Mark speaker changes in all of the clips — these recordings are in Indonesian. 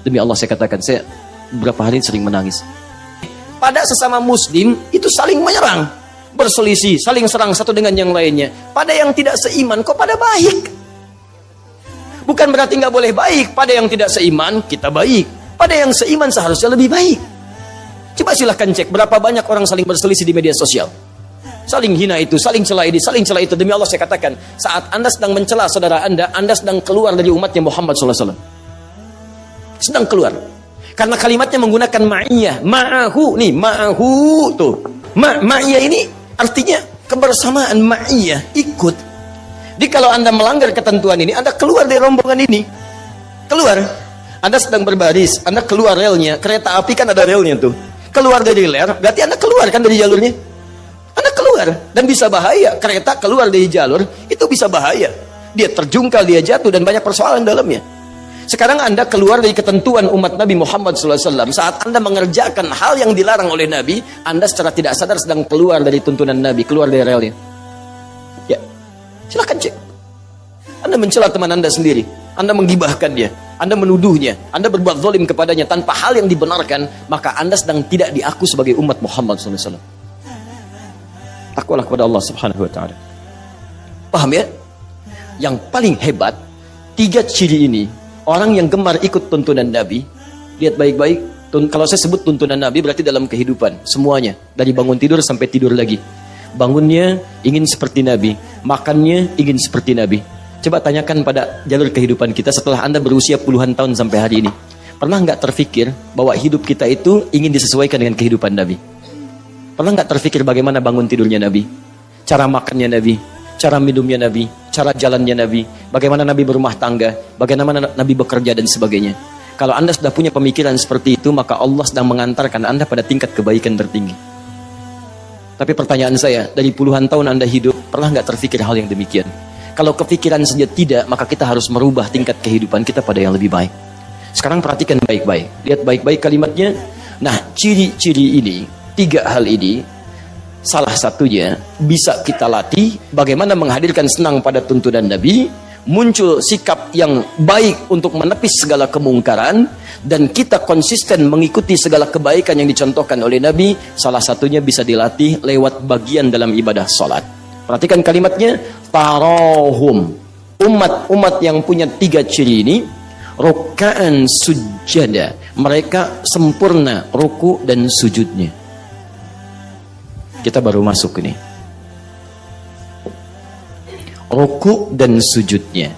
Speaker 1: Demi Allah saya katakan, saya beberapa hari sering menangis. Pada sesama muslim itu saling menyerang, berselisih, saling serang satu dengan yang lainnya. Pada yang tidak seiman kok pada baik. Bukan berarti nggak boleh baik. Pada yang tidak seiman kita baik. Pada yang seiman seharusnya lebih baik. Coba silahkan cek berapa banyak orang saling berselisih di media sosial. Saling hina itu, saling celah ini, saling celah itu. Demi Allah saya katakan, saat Anda sedang mencela saudara Anda sedang keluar dari umatnya Muhammad SAW. Sedang keluar. Karena kalimatnya menggunakan ma'iyah. Ma'ahu, nih ma'ahu tuh. Ma'iyah ini artinya kebersamaan, ma'iyah, ikut. Jadi kalau Anda melanggar ketentuan ini, Anda keluar dari rombongan ini. Keluar. Anda sedang berbaris, Anda keluar relnya. Kereta api kan ada relnya tuh. Keluar dari rel, berarti Anda keluar kan dari jalurnya. Anda keluar dan bisa bahaya. Kereta keluar dari jalur itu bisa bahaya. Dia terjungkal, dia jatuh dan banyak persoalan dalamnya. Sekarang Anda keluar dari ketentuan umat Nabi Muhammad SAW. Saat Anda mengerjakan hal yang dilarang oleh Nabi, Anda secara tidak sadar sedang keluar dari tuntunan Nabi, keluar dari relnya. Ya, silahkan cek. Anda mencela teman Anda sendiri, Anda menggibahkan dia, Anda menuduhnya, Anda berbuat zalim kepadanya tanpa hal yang dibenarkan, maka Anda sedang tidak diaku sebagai umat Muhammad SAW. Takwalah kepada Allah Subhanahu Wa Taala. Paham ya? Yang paling hebat, 3 ciri ini. Orang yang gemar ikut tuntunan Nabi, lihat baik-baik. Kalau saya sebut tuntunan Nabi berarti dalam kehidupan semuanya, dari bangun tidur sampai tidur lagi. Bangunnya ingin seperti Nabi, makannya ingin seperti Nabi. Coba tanyakan pada jalur kehidupan kita setelah Anda berusia puluhan tahun sampai hari ini. Pernah nggak terfikir bahwa hidup kita itu ingin disesuaikan dengan kehidupan Nabi? Pernah nggak terfikir bagaimana bangun tidurnya Nabi, cara makannya Nabi, cara minumnya Nabi, cara jalannya Nabi, bagaimana Nabi berumah tangga, bagaimana Nabi bekerja dan sebagainya. Kalau Anda sudah punya pemikiran seperti itu, maka Allah sedang mengantarkan Anda pada tingkat kebaikan tertinggi. Tapi pertanyaan saya, dari puluhan tahun Anda hidup, pernah nggak terfikir hal yang demikian? Kalau kepikiran saja tidak, maka kita harus merubah tingkat kehidupan kita pada yang lebih baik. Sekarang perhatikan baik-baik, lihat baik-baik kalimatnya. Nah, ciri-ciri ini, 3 hal ini, salah satunya bisa kita latih bagaimana menghadirkan senang pada tuntunan Nabi, muncul sikap yang baik untuk menepis segala kemungkaran, dan kita konsisten mengikuti segala kebaikan yang dicontohkan oleh Nabi. Salah satunya bisa dilatih lewat bagian dalam ibadah sholat. Perhatikan kalimatnya, tarahum, umat-umat yang punya 3 ciri ini, ruka'an sujada, mereka sempurna ruku dan sujudnya. Kita baru masuk ini. Ruku dan sujudnya.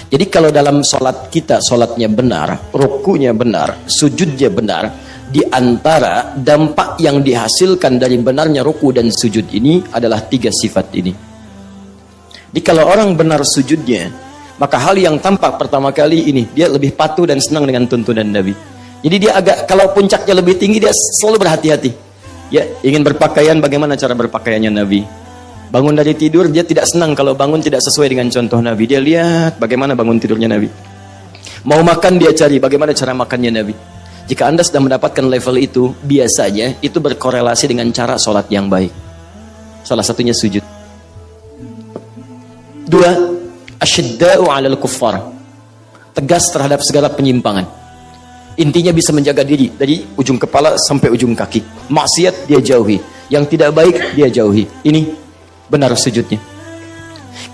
Speaker 1: Jadi kalau dalam sholat kita, sholatnya benar, rukunya benar, sujudnya benar, di antara dampak yang dihasilkan dari benarnya ruku dan sujud ini adalah 3 sifat ini. Jadi kalau orang benar sujudnya, maka hal yang tampak pertama kali ini, dia lebih patuh dan senang dengan tuntunan Nabi. Jadi dia agak, kalau puncaknya lebih tinggi, dia selalu berhati-hati. Ya, ingin berpakaian, bagaimana cara berpakaiannya Nabi. Bangun dari tidur, dia tidak senang kalau bangun tidak sesuai dengan contoh Nabi. Dia lihat bagaimana bangun tidurnya Nabi. Mau makan, dia cari bagaimana cara makannya Nabi. Jika Anda sudah mendapatkan level itu, biasanya itu berkorelasi dengan cara sholat yang baik. Salah satunya sujud. 2, asyidda'u 'alal kuffar, tegas terhadap segala penyimpangan. Intinya bisa menjaga diri dari ujung kepala sampai ujung kaki. Maksiat dia jauhi, yang tidak baik dia jauhi. Ini benar sujudnya.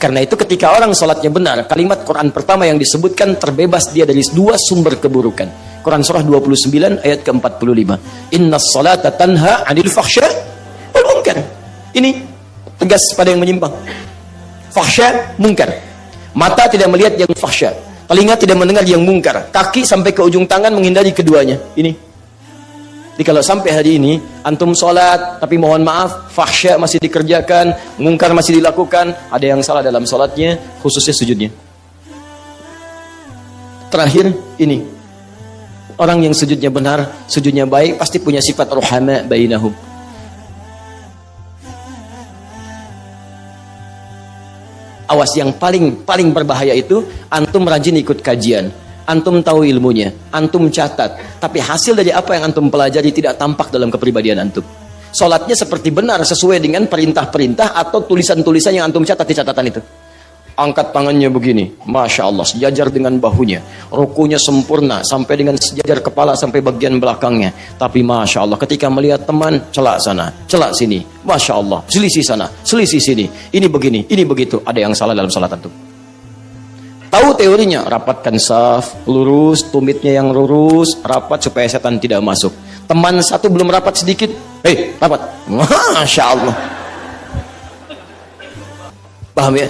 Speaker 1: Karena itu ketika orang sholatnya benar, kalimat Quran pertama yang disebutkan, terbebas dia dari 2 sumber keburukan. Quran surah 29 ayat ke-45. Innas salata tanha 'anil fahsya wal munkar. Ini tegas pada yang menyimpang. Fahsya, munkar. Mata tidak melihat yang fahsya, telinga tidak mendengar yang mungkar, kaki sampai ke ujung tangan menghindari keduanya. Ini. Jadi kalau sampai hari ini antum sholat, tapi mohon maaf, fahsya masih dikerjakan, mungkar masih dilakukan, ada yang salah dalam sholatnya, khususnya sujudnya. Terakhir ini, orang yang sujudnya benar, sujudnya baik, pasti punya sifat ruhama bainahum. Awas, yang paling berbahaya itu antum rajin ikut kajian, antum tahu ilmunya, antum catat, tapi hasil dari apa yang antum pelajari tidak tampak dalam kepribadian antum. Sholatnya seperti benar sesuai dengan perintah-perintah atau tulisan-tulisan yang antum catat di catatan itu. angkat tangannya begini, Masya Allah, sejajar dengan bahunya, rukunya sempurna sampai dengan sejajar kepala sampai bagian belakangnya. Tapi Masya Allah, ketika melihat teman, celak sana, celak sini, Masya Allah, selisih sana, selisih sini, ini begini, ini begitu. Ada yang salah dalam salat antum. Tahu teorinya, rapatkan saf, lurus, tumitnya yang lurus, rapat supaya setan tidak masuk. Teman satu belum rapat sedikit, hei, rapat, Masya Allah. Paham ya?